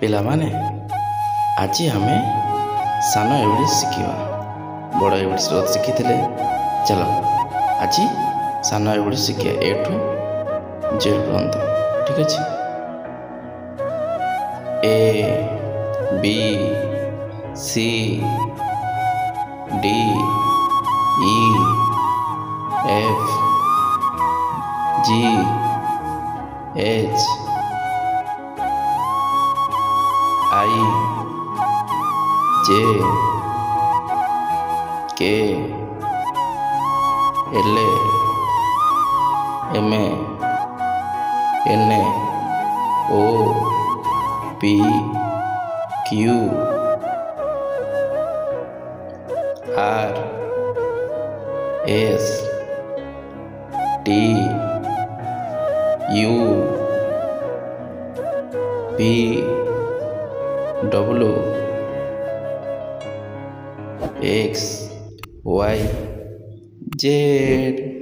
ପିଲାମାନେ ଆଜି ଆମେ ସାନ ଏବିଡ଼ି ଶିଖିବା। ବଡ଼ ଏବିଡ଼ି ଶିଖିଥିଲେ। ଚାଲ ଆଜି ସାନ ଏବିଡ଼ି ଶିଖିବା A ଠୁ Z ପର୍ଯ୍ୟନ୍ତ। ଠିକ୍ ଅଛି। A B C D E F G H I J K L M N O P Q R S T U V W X Y Z।